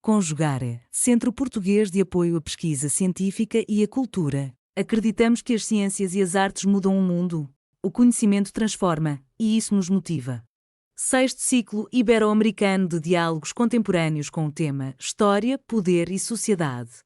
Conjugare, Centro Português de Apoio à Pesquisa Científica e à Cultura. Acreditamos que as ciências e as artes mudam o mundo. O conhecimento transforma, e isso nos motiva. Sexto ciclo ibero-americano de diálogos contemporâneos com o tema História, Poder e Sociedade.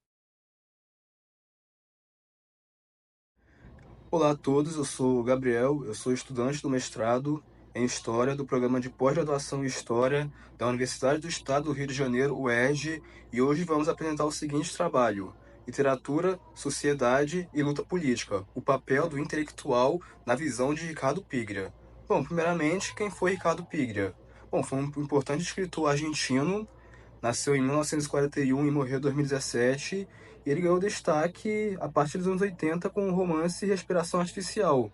Olá a todos, eu sou o Gabriel, eu sou estudante do mestrado em História do programa de pós-graduação em História da Universidade do Estado do Rio de Janeiro, UERJ, e hoje vamos apresentar o seguinte trabalho: Literatura, Sociedade e Luta Política, o papel do intelectual na visão de Ricardo Piglia. Bom, primeiramente, quem foi Ricardo Piglia? Bom, foi um importante escritor argentino. Nasceu em 1941 e morreu em 2017, e ele ganhou destaque a partir dos anos 80 com o romance Respiração Artificial.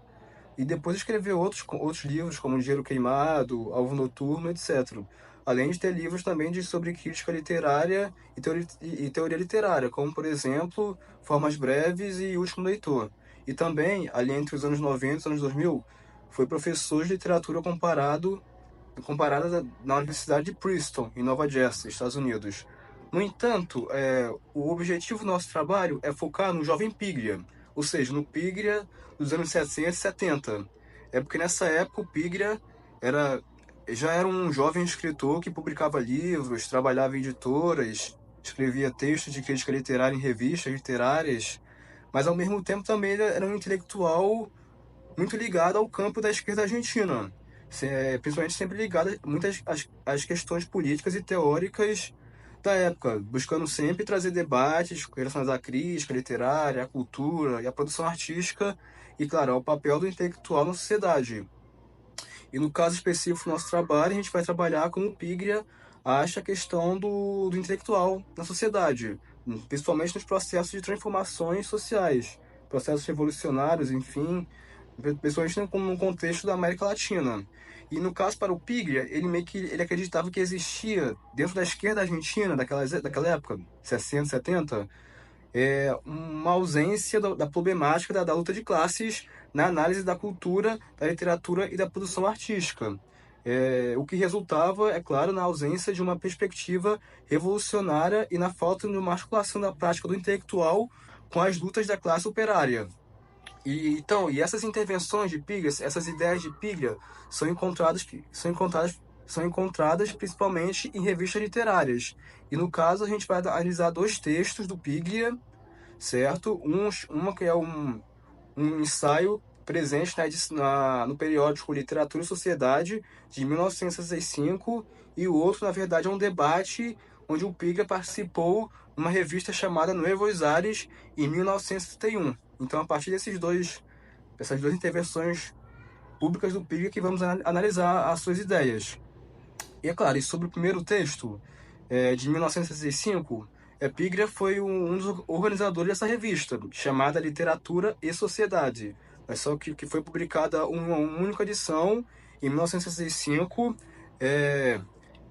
E depois escreveu outros livros, como Dinheiro Queimado, Alvo Noturno, etc. Além de ter livros também sobre crítica literária e teoria literária, como, por exemplo, Formas Breves e Último Leitor. E também, ali entre os anos 90 e os anos 2000, foi professor de literatura comparada na Universidade de Princeton, em Nova Jersey, Estados Unidos. No entanto, o objetivo do nosso trabalho é focar no jovem Piglia, ou seja, no Piglia dos anos 60 e 70. É porque nessa época o Piglia já era um jovem escritor que publicava livros, trabalhava em editoras, escrevia textos de crítica literária em revistas literárias, mas ao mesmo tempo também ele era um intelectual muito ligado ao campo da esquerda argentina, principalmente sempre ligado muitas às questões políticas e teóricas da época, buscando sempre trazer debates relacionados à crítica literária, à cultura e à produção artística e, claro, ao papel do intelectual na sociedade. E no caso específico do nosso trabalho, a gente vai trabalhar como o Piglia acha a questão do intelectual na sociedade, principalmente nos processos de transformações sociais, processos revolucionários, enfim, principalmente no contexto da América Latina. E no caso para o Piglia, ele acreditava que existia dentro da esquerda argentina daquela época, 60, 70, uma ausência da problemática da luta de classes na análise da cultura, da literatura e da produção artística. O que resultava, é claro, na ausência de uma perspectiva revolucionária e na falta de uma articulação da prática do intelectual com as lutas da classe operária. E essas intervenções de Piglia, essas ideias de Piglia, são encontradas principalmente em revistas literárias. E no caso a gente vai analisar dois textos do Piglia, certo? Uma que é um ensaio presente no periódico Literatura e Sociedade de 1965, e o outro, na verdade, é um debate onde o Piglia participou numa revista chamada Nuevos Aires em 1971. Então, a partir dessas duas intervenções públicas do Piglia que vamos analisar as suas ideias. E é claro, e sobre o primeiro texto, de 1965, Piglia foi um dos organizadores dessa revista, chamada Literatura e Sociedade. Mas só que foi publicada uma única edição em 1965,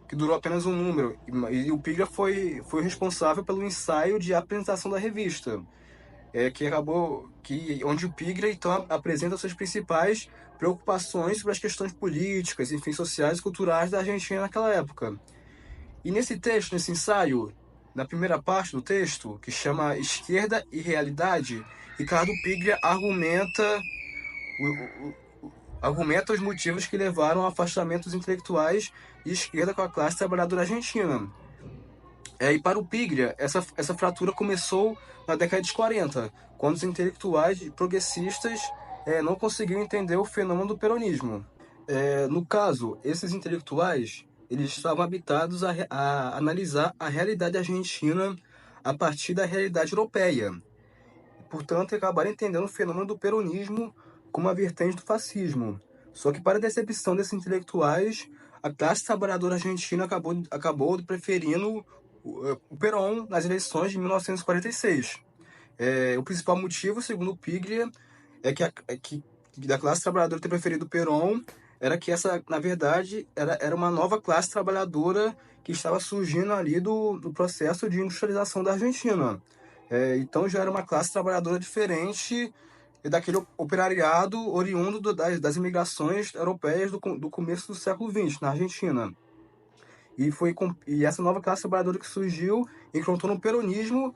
que durou apenas um número. E o Piglia foi responsável pelo ensaio de apresentação da revista, onde o Piglia então apresenta suas principais preocupações sobre as questões políticas, enfim, sociais e culturais da Argentina naquela época. E nesse texto, nesse ensaio, na primeira parte do texto, que chama Esquerda e Realidade, Ricardo Piglia argumenta os motivos que levaram ao afastamento dos intelectuais de esquerda com a classe trabalhadora argentina. E para o Piglia, essa fratura começou na década de 40, quando os intelectuais progressistas não conseguiam entender o fenômeno do peronismo. No caso, esses intelectuais eles estavam habituados a analisar a realidade argentina a partir da realidade europeia. Portanto, acabaram entendendo o fenômeno do peronismo como uma vertente do fascismo. Só que, para a decepção desses intelectuais, a classe trabalhadora argentina acabou preferindo o Perón nas eleições de 1946. O principal motivo, segundo o Piglia, que da classe trabalhadora ter preferido o Perón era que essa, na verdade, era uma nova classe trabalhadora que estava surgindo ali do processo de industrialização da Argentina. Então já era uma classe trabalhadora diferente daquele operariado oriundo das imigrações europeias do começo do século XX na Argentina. E essa nova classe trabalhadora que surgiu encontrou no peronismo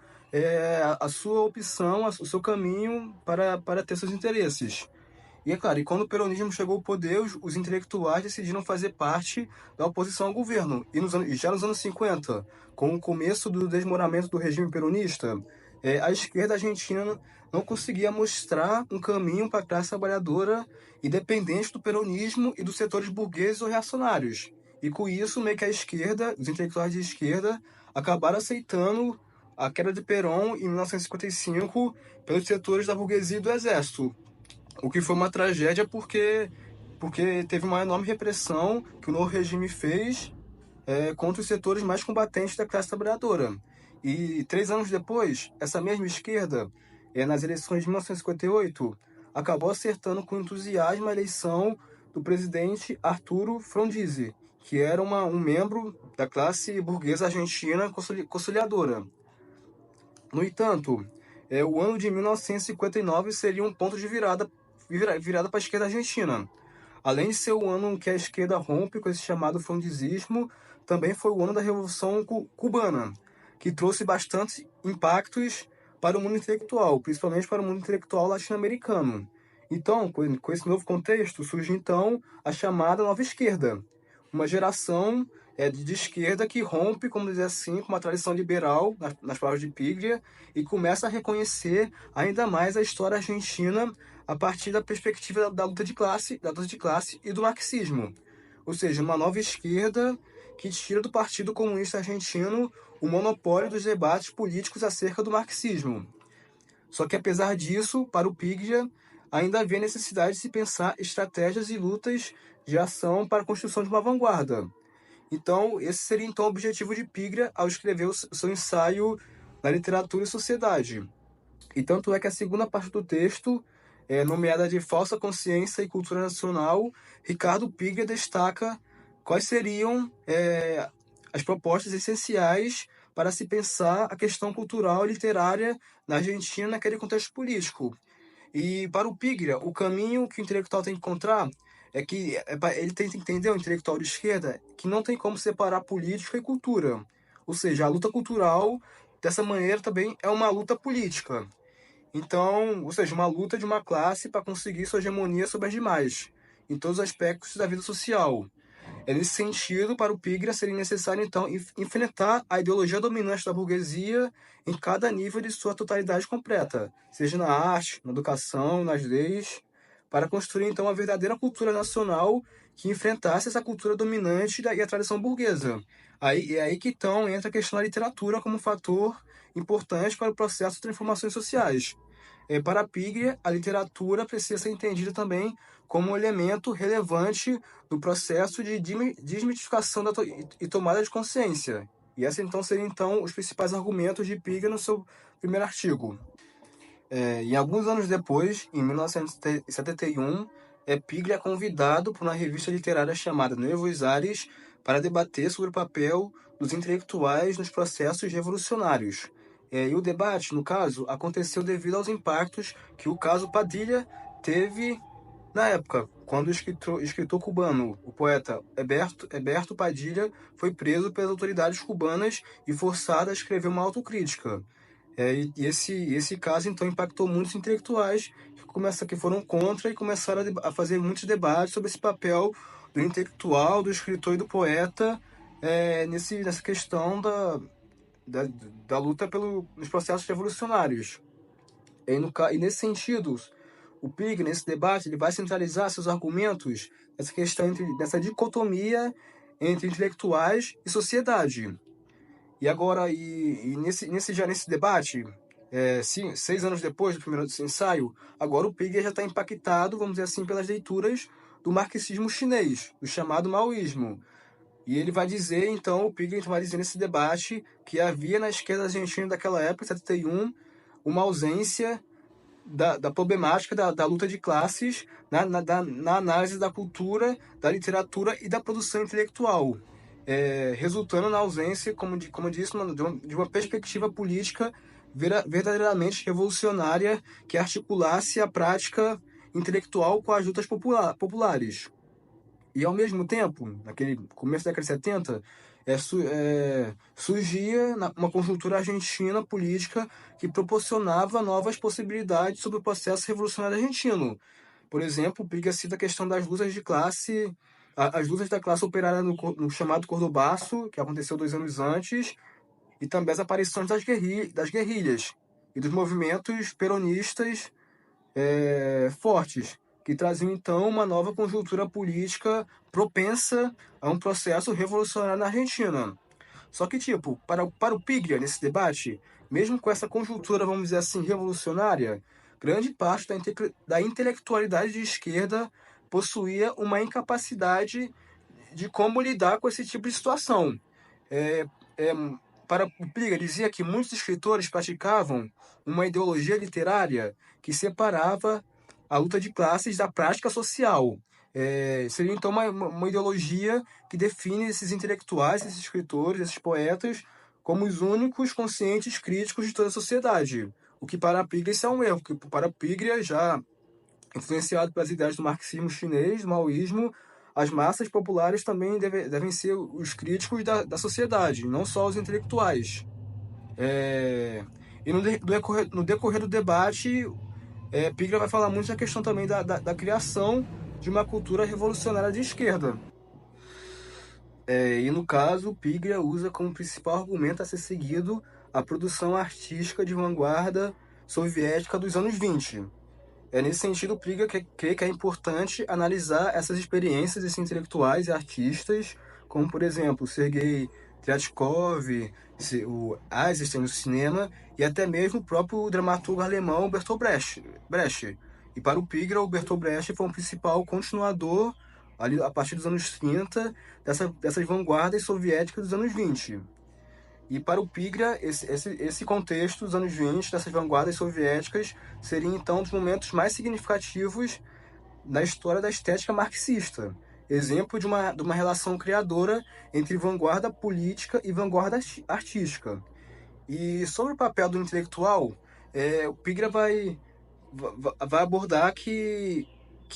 a sua opção, o seu caminho para ter seus interesses. E é claro, e quando o peronismo chegou ao poder, os intelectuais decidiram fazer parte da oposição ao governo. E já nos anos 50, com o começo do desmoronamento do regime peronista, a esquerda argentina não conseguia mostrar um caminho para a classe trabalhadora independente do peronismo e dos setores burgueses ou reacionários. E com isso, meio que a esquerda, os intelectuais de esquerda, acabaram aceitando a queda de Perón em 1955 pelos setores da burguesia e do exército. O que foi uma tragédia porque teve uma enorme repressão que o novo regime fez contra os setores mais combatentes da classe trabalhadora. E 3 anos depois, essa mesma esquerda, nas eleições de 1958, acabou acertando com entusiasmo a eleição do presidente Arturo Frondizi, que era um membro da classe burguesa argentina conciliadora. No entanto, o ano de 1959 seria um ponto de virada para a esquerda argentina. Além de ser o ano em que a esquerda rompe com esse chamado frondisismo, também foi o ano da Revolução Cubana, que trouxe bastantes impactos para o mundo intelectual, principalmente para o mundo intelectual latino-americano. Então, com esse novo contexto, surge então a chamada Nova Esquerda, uma geração de esquerda que rompe, como dizer assim, com uma tradição liberal, nas palavras de Piglia, e começa a reconhecer ainda mais a história argentina a partir da perspectiva da luta de classe e do marxismo. Ou seja, uma nova esquerda que tira do Partido Comunista Argentino o monopólio dos debates políticos acerca do marxismo. Só que, apesar disso, para o Piglia, ainda havia necessidade de se pensar estratégias e lutas de ação para a construção de uma vanguarda. Então, esse seria então o objetivo de Piglia ao escrever o seu ensaio na literatura e sociedade. E tanto é que a segunda parte do texto, nomeada de Falsa Consciência e Cultura Nacional, Ricardo Piglia destaca quais seriam as propostas essenciais para se pensar a questão cultural e literária na Argentina naquele contexto político. E para o Piglia, o caminho que o intelectual tem que encontrar que ele tem que entender, o intelectual de esquerda, que não tem como separar política e cultura. Ou seja, a luta cultural, dessa maneira, também é uma luta política. Então, ou seja, uma luta de uma classe para conseguir sua hegemonia sobre as demais, em todos os aspectos da vida social. Nesse sentido, para o Piglia, seria necessário, então, enfrentar a ideologia dominante da burguesia em cada nível de sua totalidade completa, seja na arte, na educação, nas leis, para construir, então, uma verdadeira cultura nacional que enfrentasse essa cultura dominante e a tradição burguesa. É aí que, então, entra a questão da literatura como um fator importante para o processo de transformações sociais. Para Piglia, a literatura precisa ser entendida também como um elemento relevante do processo de desmitificação e tomada de consciência. E esses então seriam então os principais argumentos de Piglia no seu primeiro artigo. E alguns anos depois, em 1971, Piglia é convidado por uma revista literária chamada Nuevos Aires para debater sobre o papel dos intelectuais nos processos revolucionários. E o debate, no caso, aconteceu devido aos impactos que o caso Padilha teve na época, quando o escritor cubano, o poeta Heberto Padilha, foi preso pelas autoridades cubanas e forçado a escrever uma autocrítica. E esse caso, então, impactou muitos intelectuais que foram contra e começaram a fazer muitos debates sobre esse papel do intelectual, do escritor e do poeta nessa questão da luta nos processos revolucionários. E nesse sentido, o Piglia, nesse debate, ele vai centralizar seus argumentos nessa questão, nessa dicotomia entre intelectuais e sociedade. E agora, nesse debate, 6 anos depois do primeiro ensaio, agora o Piglia já está impactado, vamos dizer assim, pelas leituras do marxismo chinês, do chamado maoísmo. E ele vai dizer, então, o Piglia vai dizer nesse debate que havia na esquerda argentina daquela época, 71, uma ausência da problemática da luta de classes na análise da cultura, da literatura e da produção intelectual. Resultando na ausência, como eu disse, de uma perspectiva política verdadeiramente revolucionária que articulasse a prática intelectual com as lutas populares. E, ao mesmo tempo, naquele começo da década de 70, surgia uma conjuntura argentina política que proporcionava novas possibilidades sobre o processo revolucionário argentino. Por exemplo, o Piga cita a questão das lutas de classe, as lutas da classe operária no chamado Cordobaço, que aconteceu 2 anos antes, e também as aparições das guerrilhas e dos movimentos peronistas fortes, que traziam então uma nova conjuntura política propensa a um processo revolucionário na Argentina. Só que, tipo, para o Piglia, nesse debate, mesmo com essa conjuntura, vamos dizer assim, revolucionária, grande parte da intelectualidade de esquerda possuía uma incapacidade de como lidar com esse tipo de situação. É, é, para o Piglia, dizia que muitos escritores praticavam uma ideologia literária que separava a luta de classes da prática social. Seria então uma ideologia que define esses intelectuais, esses escritores, esses poetas, como os únicos conscientes críticos de toda a sociedade. O que para Piglia isso é um erro, porque para Piglia, já influenciado pelas ideias do marxismo chinês, do maoísmo, as massas populares também devem ser os críticos da sociedade, não só os intelectuais. E no decorrer do debate, Piglia vai falar muito da questão também da criação de uma cultura revolucionária de esquerda. E no caso, Piglia usa como principal argumento a ser seguido a produção artística de vanguarda soviética dos anos 20. Nesse sentido, o Piglia crê que é importante analisar essas experiências desses intelectuais e artistas, como, por exemplo, Sergei Tretyakov, o Eisenstein no cinema, e até mesmo o próprio dramaturgo alemão Bertolt Brecht. E para o Piglia, o Bertolt Brecht foi um principal continuador, ali, a partir dos anos 30, dessas vanguardas soviéticas dos anos 20. E para o Piglia, esse contexto dos anos 20, dessas vanguardas soviéticas, seria então um dos momentos mais significativos na história da estética marxista. Exemplo de uma relação criadora entre vanguarda política e vanguarda artística. E sobre o papel do intelectual, o Piglia vai abordar que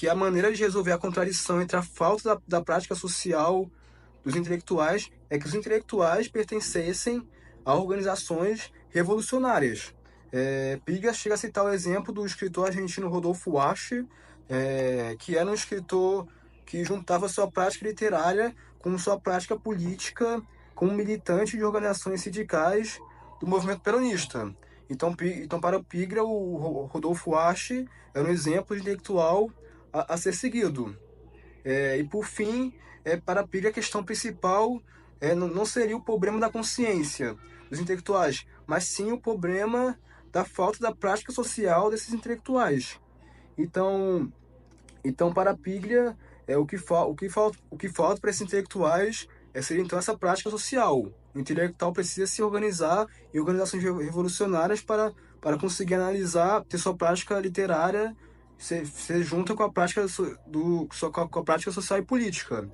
a maneira de resolver a contradição entre a falta da prática social dos intelectuais é que os intelectuais pertencessem a organizações revolucionárias. Piglia chega a citar o exemplo do escritor argentino Rodolfo Walsh, que era um escritor que juntava sua prática literária com sua prática política como militante de organizações sindicais do movimento peronista. Então para o Piglia, o Rodolfo Walsh era um exemplo de intelectual a ser seguido. E por fim, para Piglia, a questão principal não seria o problema da consciência dos intelectuais, mas sim o problema da falta da prática social desses intelectuais. Então para Piglia, o que falta para esses intelectuais seria então essa prática social. O intelectual precisa se organizar em organizações revolucionárias para conseguir ter sua prática literária ser junta com a prática com a prática social e política.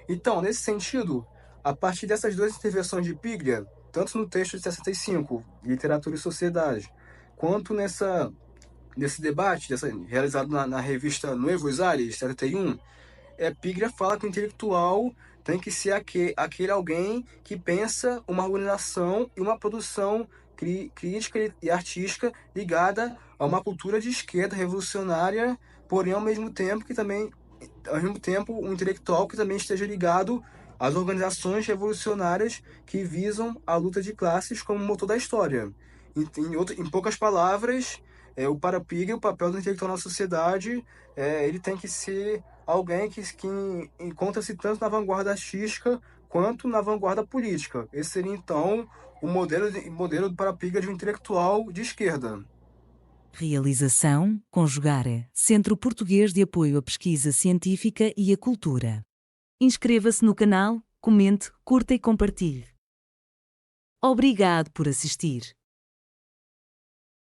Então, nesse sentido, a partir dessas duas intervenções de Piglia, tanto no texto de 65, Literatura e Sociedade, quanto nesse debate realizado na revista Nuevos Aires, 71, Piglia fala que o intelectual tem que ser aquele alguém que pensa uma organização e uma produção crítica e artística ligada a uma cultura de esquerda revolucionária, porém ao mesmo tempo um intelectual que também esteja ligado às organizações revolucionárias que visam a luta de classes como motor da história. Em poucas palavras, para Piglia, o papel do intelectual na sociedade, ele tem que ser alguém que encontra-se tanto na vanguarda artística quanto na vanguarda política. Esse seria, então, o modelo para Piglia de um intelectual de esquerda. Realização, Conjugare, Centro Português de Apoio à Pesquisa Científica e à Cultura. Inscreva-se no canal, comente, curta e compartilhe. Obrigado por assistir.